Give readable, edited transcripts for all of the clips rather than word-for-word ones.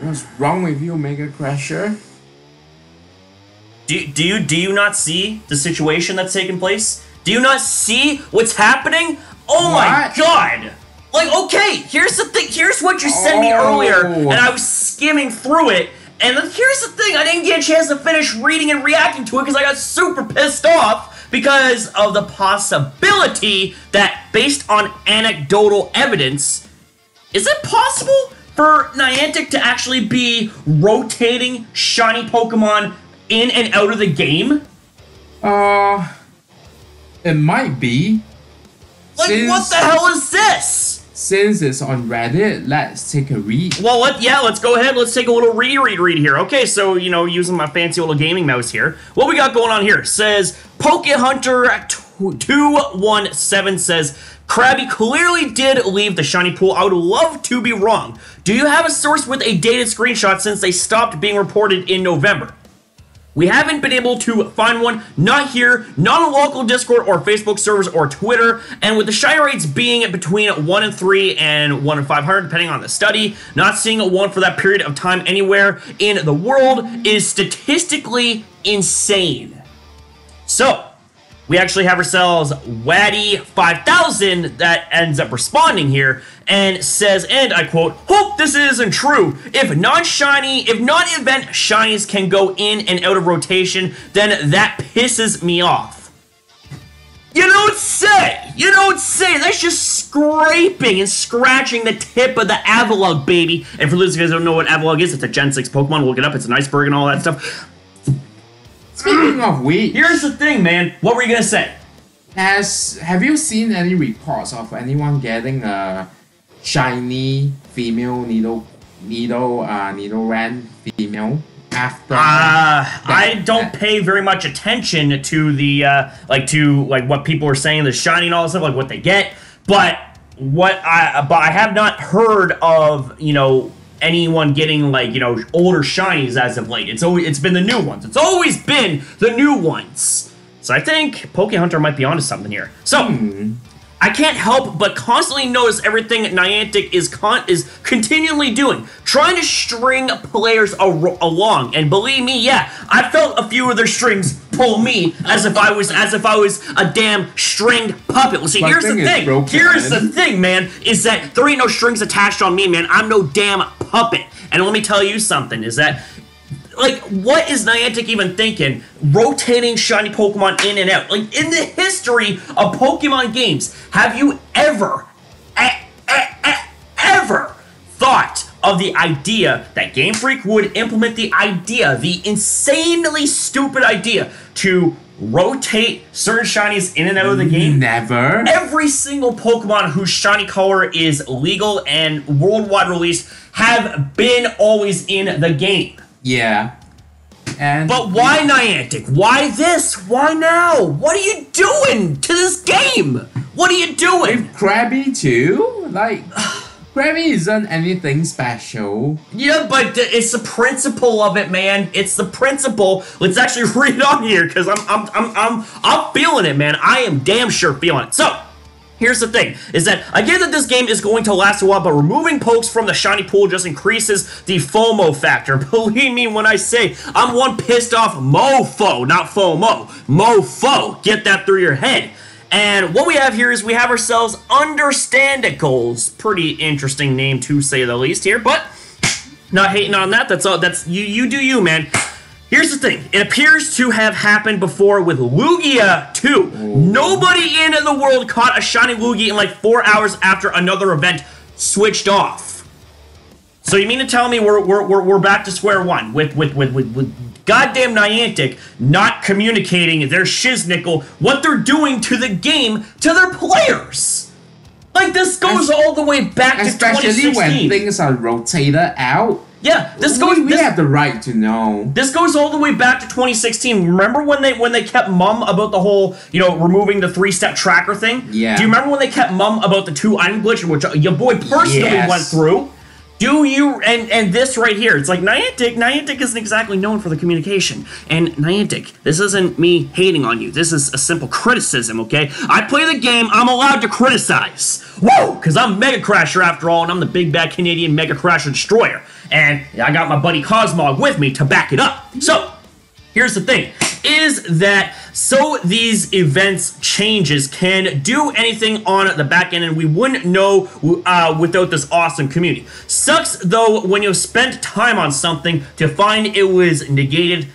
What's wrong with you, MegaCrasher? Do you not see the situation that's taking place? Do you not see what's happening? Oh my god! Like, okay, here's the thing. Here's what you sent me earlier, and I was skimming through it. And then here's the thing. I didn't get a chance to finish reading and reacting to it because I got super pissed off because of the possibility that, based on anecdotal evidence, is it possible for Niantic to actually be rotating shiny Pokemon in and out of the game? It might be. Like, what the hell is this? Since it's on Reddit, let's take a read. Well, let's go ahead. Let's take a little read here. Okay, so, you know, using my fancy little gaming mouse here. What we got going on here says, PokeHunter217 says, Krabby clearly did leave the shiny pool. I would love to be wrong. Do you have a source with a dated screenshot since they stopped being reported in November? We haven't been able to find one, not here, not on local Discord or Facebook servers or Twitter, and with the shiny rates being between 1 in 3 and 1 in 500, depending on the study, not seeing a one for that period of time anywhere in the world is statistically insane. So, we actually have ourselves Waddy5000 that ends up responding here and says, and I quote, hope this isn't true. If non-event shinies can go in and out of rotation, then that pisses me off. You don't say! You don't say! That's just scraping and scratching the tip of the Avalugg, baby. And for those of you guys who don't know what Avalugg is, it's a Gen 6 Pokemon. Look it up. It's an iceberg and all that stuff. Speaking of which, here's the thing, man. What were you gonna say? Have you seen any reports of anyone getting a shiny female Nido Rant female after? I don't pay very much attention to the like what people are saying, the shiny and all that stuff, like what they get. But I have not heard of, you know, anyone getting, like, you know, older shinies as of late. It's been the new ones. It's always been the new ones. So I think PokeHunter might be onto something here. So I can't help but constantly notice everything Niantic is continually doing, trying to string players along. And believe me, yeah, I felt a few of their strings pull me as if I was a damn stringed puppet. Well, see, here's the thing. Here's the thing, man, is that there ain't no strings attached on me, man. I'm no damn puppet. And let me tell you something, is that, like, what is Niantic even thinking? Rotating shiny Pokemon in and out. Like, in the history of Pokemon games, have you ever thought of the idea that Game Freak would implement the insanely stupid idea, to rotate certain shinies in and out of the game? Never. Every single Pokemon whose shiny color is legal and worldwide released have been always in the game. Yeah. But why Niantic? Why this? Why now? What are you doing to this game? What are you doing? With Krabby too? Like, Krabby isn't anything special. Yeah, but it's the principle of it, man. It's the principle. Let's actually read on here, because I'm feeling it, man. I am damn sure feeling it. So, here's the thing, is that I get that this game is going to last a while, but removing pokes from the shiny pool just increases the FOMO factor. Believe me when I say I'm one pissed off mofo, not FOMO. Mofo. Get that through your head. And what we have here is we have ourselves Understandicles. Pretty interesting name to say the least here, but not hating on that. That's all. That's you do you, man. Here's the thing. It appears to have happened before with Lugia 2. Nobody in the world caught a shiny Lugia in like 4 hours after another event switched off. So you mean to tell me we're back to square one with goddamn Niantic not communicating their shiznickel what they're doing to the game to their players? Like, this goes all the way back to 2016. Especially when things are rotated out. Yeah, we have the right to know. This goes all the way back to 2016. Remember when they kept mum about the whole, you know, removing the 3-step tracker thing? Yeah. Do you remember when they kept mum about the 2 item glitch, which your boy personally went through? Do you, and this right here, it's like Niantic isn't exactly known for the communication. And Niantic, this isn't me hating on you. This is a simple criticism, okay? I play the game, I'm allowed to criticize. Whoa! Because I'm MegaCrasher after all, and I'm the big bad Canadian MegaCrasher Destroyer. And I got my buddy Cosmog with me to back it up. So, here's the thing, is that so these events changes can do anything on the back end, and we wouldn't know without this awesome community. Sucks, though, when you spent time on something to find it was negated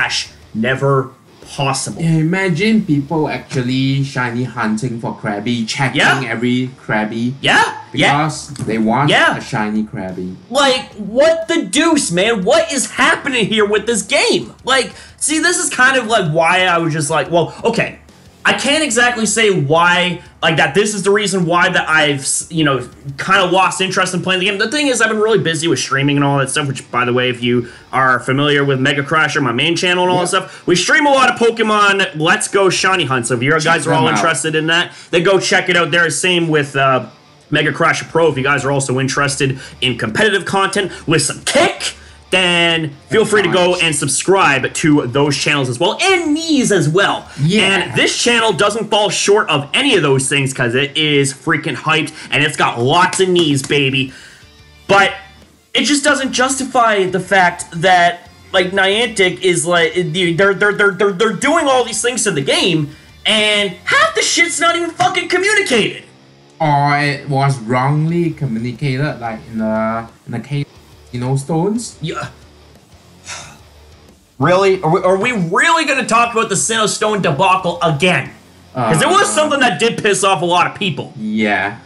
/ never possible. Yeah, imagine people actually shiny hunting for Krabby, checking every Krabby. Yeah. Because they want a shiny Krabby. Like, what the deuce, man? What is happening here with this game? Like, see, this is kind of like why I was just like, well, okay, I can't exactly say why, like that this is the reason why that I've, you know, kind of lost interest in playing the game. The thing is, I've been really busy with streaming and all that stuff, which, by the way, if you are familiar with MegaCrasher, my main channel and all that stuff, we stream a lot of Pokemon Let's Go Shiny Hunt. So if you guys are all interested in that, then go check it out there. Same with MegaCrasher Pro, if you guys are also interested in competitive content with some kick, then feel free to go and subscribe to those channels as well, and these as well. And this channel doesn't fall short of any of those things because it is freaking hyped, and it's got lots of knees, baby. But it just doesn't justify the fact that, like, Niantic is like, they're doing all these things to the game, and half the shit's not even fucking communicated. Or it was wrongly communicated, like in the case, you know, stones. Yeah. Really? Are we really going to talk about the Sinnoh Stone debacle again? Because it was something that did piss off a lot of people. Yeah.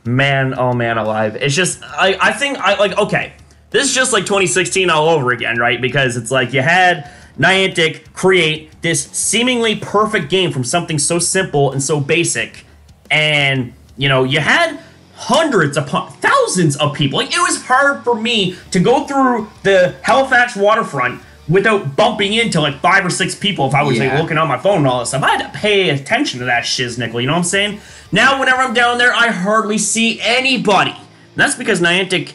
Man, oh man alive. It's just, I think, like, okay. This is just like 2016 all over again, right? Because it's like you had Niantic create this seemingly perfect game from something so simple and so basic. And, you know, you had hundreds upon thousands of people. Like, it was hard for me to go through the Halifax waterfront without bumping into like 5 or 6 people if I was like looking on my phone and all that stuff. I had to pay attention to that shiznickel, you know what I'm saying? Now, whenever I'm down there, I hardly see anybody. And that's because Niantic,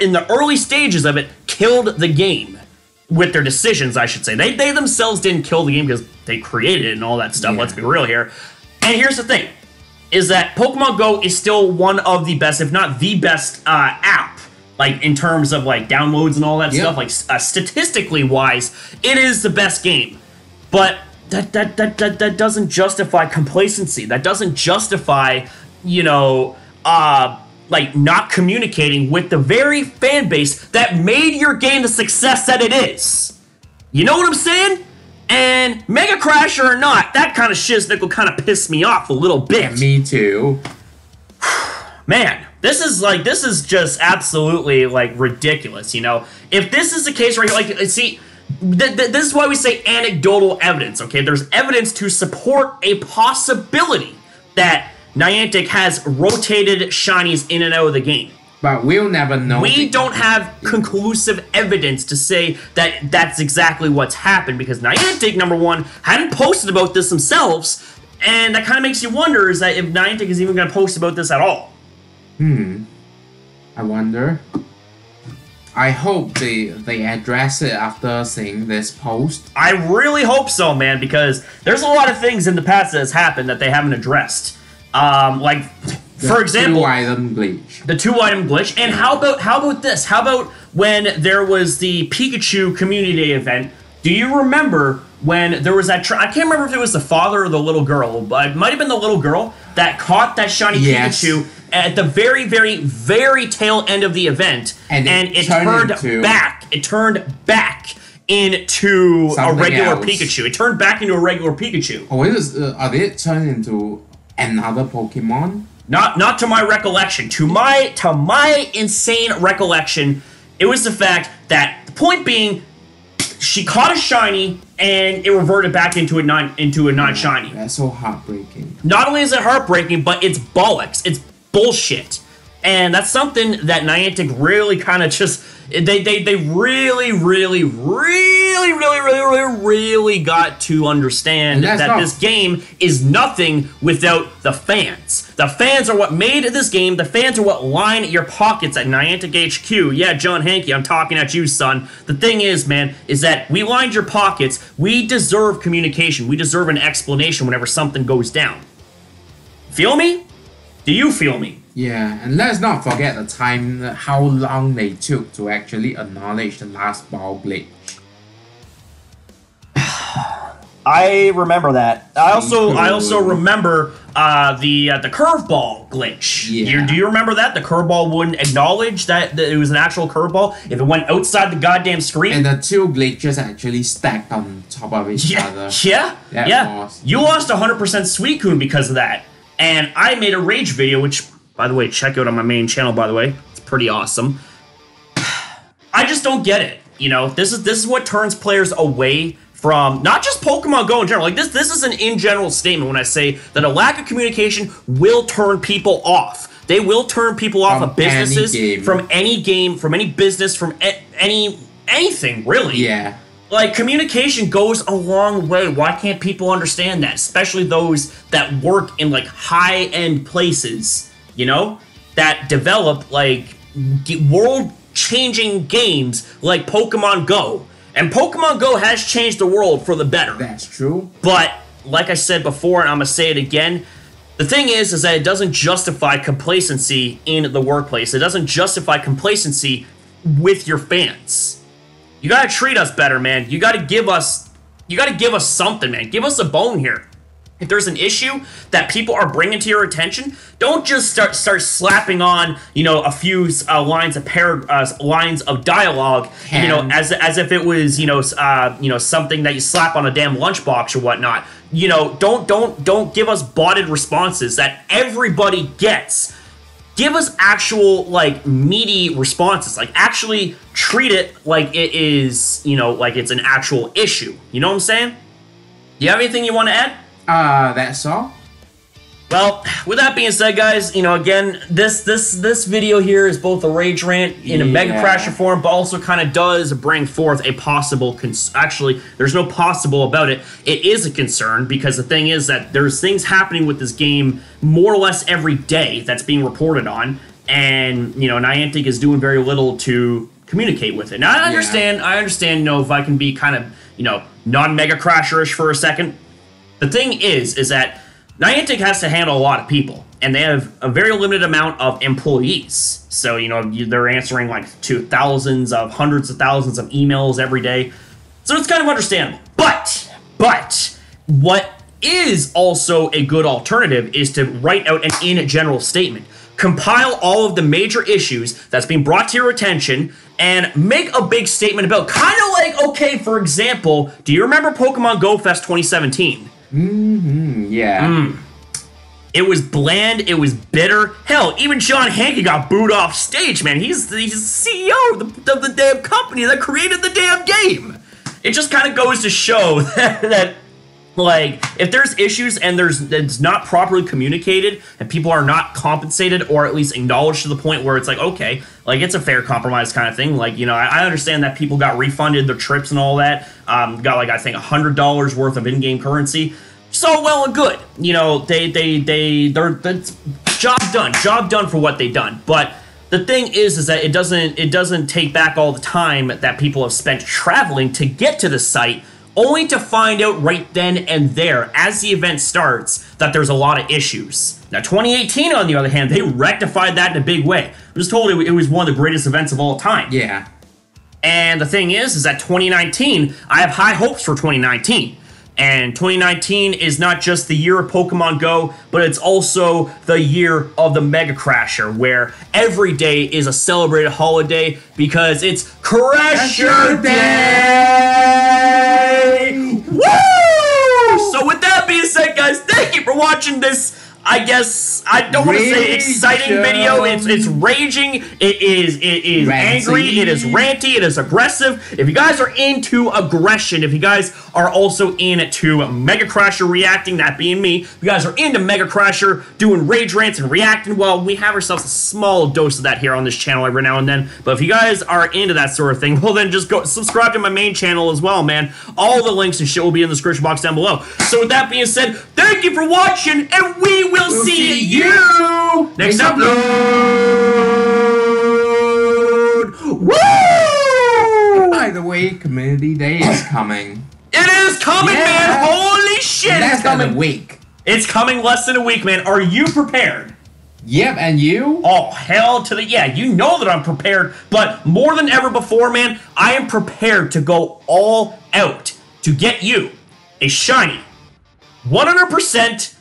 in the early stages of it, killed the game. With their decisions, I should say. They themselves didn't kill the game because they created it and all that stuff, let's be real here. And here's the thing, is that Pokemon Go is still one of the best, if not the best, app, like, in terms of, like, downloads and all that stuff, like, statistically wise, it is the best game. But that doesn't justify complacency. That doesn't justify, you know, like, not communicating with the very fan base that made your game the success that it is. You know what I'm saying? And MegaCrasher or not, that kind of shiznick kind of pissed me off a little bit. Yeah, me too. Man, this is just absolutely, like, ridiculous, you know? If this is the case right here, like, see, this is why we say anecdotal evidence, okay? There's evidence to support a possibility that Niantic has rotated shinies in and out of the game. But we'll never know. We don't have conclusive evidence to say that that's exactly what's happened because Niantic, number one, hadn't posted about this themselves, and that kind of makes you wonder is that if Niantic is even going to post about this at all. I wonder. I hope they address it after seeing this post. I really hope so, man, because there's a lot of things in the past that has happened that they haven't addressed. Like, for example, the 2-item glitch. And how about this? How about when there was the Pikachu Community Day event? Do you remember when there was that? I can't remember if it was the father or the little girl, but it might have been the little girl that caught that shiny Pikachu at the very, very, very tail end of the event, and it turned back. It turned back into a regular Pikachu. It turned back into a regular Pikachu. Oh, are they turned into another Pokemon? Not to my recollection. To my insane recollection, it was the fact that the point being, she caught a shiny and it reverted back into a non-shiny. That's so heartbreaking. Not only is it heartbreaking, but it's bollocks. It's bullshit. And that's something that Niantic really kind of just they really got to understand that this game is nothing without the fans. The fans are what made this game. The fans are what line your pockets at Niantic HQ. Yeah, John Hankey, I'm talking at you, son. The thing is, man, is that we lined your pockets. We deserve communication. We deserve an explanation whenever something goes down. Feel me? Do you feel me? Yeah, and let's not forget the time, how long they took to actually acknowledge the last ball glitch. I remember that. I also remember the curveball glitch. Yeah. Do you remember that? The curveball wouldn't acknowledge that it was an actual curveball if it went outside the goddamn screen. And the two glitches actually stacked on top of each other. Yeah. You lost 100% Suicune because of that. And I made a rage video, which, by the way, check out on my main channel, by the way. It's pretty awesome. I just don't get it. You know, this is what turns players away from not just Pokemon Go in general. Like this is an in general statement when I say that a lack of communication will turn people off. They will turn people off of businesses, from any game, from any business, from anything really. Yeah. Like, communication goes a long way. Why can't people understand that? Especially those that work in, like, high-end places, you know? That develop, like, world-changing games like Pokemon Go. And Pokemon Go has changed the world for the better. That's true. But, like I said before, and I'm going to say it again, the thing is that it doesn't justify complacency in the workplace. It doesn't justify complacency with your fans. You gotta treat us better, man. You gotta give us something, man. Give us a bone here. If there's an issue that people are bringing to your attention, don't just start slapping on, you know, a few lines of dialogue, you know, as if it was, you know, something that you slap on a damn lunchbox or whatnot. You know, don't give us botted responses that everybody gets. Give us actual, like, meaty responses. Like, actually treat it like it is, you know, like it's an actual issue. You know what I'm saying? Do you have anything you want to add? That's all. Well, with that being said, guys, you know, again, this video here is both a rage rant in a Mega Crasher form, but also kind of does bring forth a possible actually, there's no possible about it. It is a concern, because the thing is that there's things happening with this game more or less every day that's being reported on, and, you know, Niantic is doing very little to communicate with it. Now, I understand, you know, if I can be kind of, you know, non-Mega Crasher-ish for a second. The thing is that Niantic has to handle a lot of people, and they have a very limited amount of employees. So, you know, they're answering like to hundreds of thousands of emails every day. So it's kind of understandable. But what is also a good alternative is to write out an in-general statement. Compile all of the major issues that's being brought to your attention and make a big statement about, kind of like, okay, for example, do you remember Pokemon Go Fest 2017? Yeah. It was bland, it was bitter. Hell, even John Hankey got booed off stage, man. He's the CEO of the damn company that created the damn game. It just kind of goes to show that like, if there's issues and it's not properly communicated and people are not compensated or at least acknowledged to the point where it's like, okay, like, it's a fair compromise kind of thing. Like, you know, I understand that people got refunded their trips and all that. Got, like, I think $100 worth of in-game currency. So well and good. You know, they're job done for what they've done. But the thing is that it doesn't take back all the time that people have spent traveling to get to the site, only to find out right then and there, as the event starts, that there's a lot of issues. Now, 2018, on the other hand, they rectified that in a big way. I was told it was one of the greatest events of all time. Yeah. And the thing is that 2019, I have high hopes for 2019. And 2019 is not just the year of Pokemon Go, but it's also the year of the Mega Crasher, where every day is a celebrated holiday because it's Crasher Day! Woo! So with that being said, guys, thank you for watching this, I guess, I don't want to say exciting video. It's raging. It is angry. It is ranty. It is aggressive. If you guys are into aggression, if you guys are also into Mega Crasher reacting, that being me, if you guys are into Mega Crasher doing rage rants and reacting, well, we have ourselves a small dose of that here on this channel every now and then. But if you guys are into that sort of thing, well, then just go subscribe to my main channel as well, man. All the links and shit will be in the description box down below. So with that being said, thank you for watching, and we'll see you next upload. Woo! By the way, Community Day is coming. It is coming, man! Holy shit! Less than a week. It's coming less than a week, man. Are you prepared? Yep, and you? Oh, hell to the yeah, you know that I'm prepared, but more than ever before, man, I am prepared to go all out to get you a shiny 100%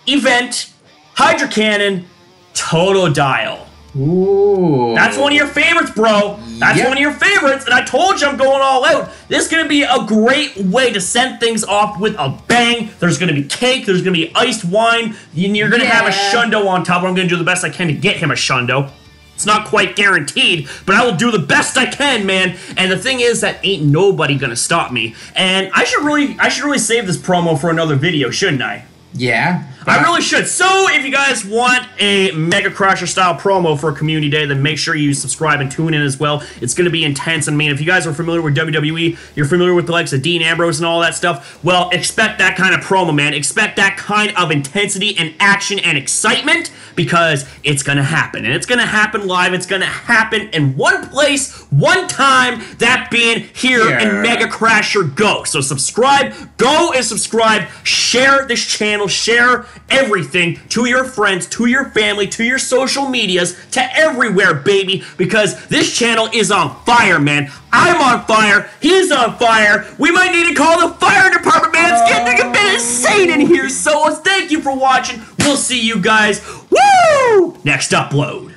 event Hydro Cannon Totodile. Ooh. That's one of your favorites, bro. That's one of your favorites, and I told you I'm going all out. This is going to be a great way to send things off with a bang. There's going to be cake. There's going to be iced wine. You're going to have a Shundo on top. I'm going to do the best I can to get him a Shundo. It's not quite guaranteed, but I will do the best I can, man. And the thing is that ain't nobody going to stop me. And I should really save this promo for another video, shouldn't I? Yeah. I really should. So, if you guys want a MegaCrasher-style promo for Community Day, then make sure you subscribe and tune in as well. It's going to be intense. I mean, if you guys are familiar with WWE, you're familiar with the likes of Dean Ambrose and all that stuff, well, expect that kind of promo, man. Expect that kind of intensity and action and excitement, because it's going to happen. And it's going to happen live. It's going to happen in one place, one time, that being here in MegaCrasherGO. So subscribe, go and subscribe, share this channel, share everything to your friends, to your family, to your social medias, to everywhere, baby, because this channel is on fire, man. I'm on fire. He's on fire. We might need to call the fire department, man. It's getting a bit insane in here. So thank you for watching. We'll see you guys, woo, next upload.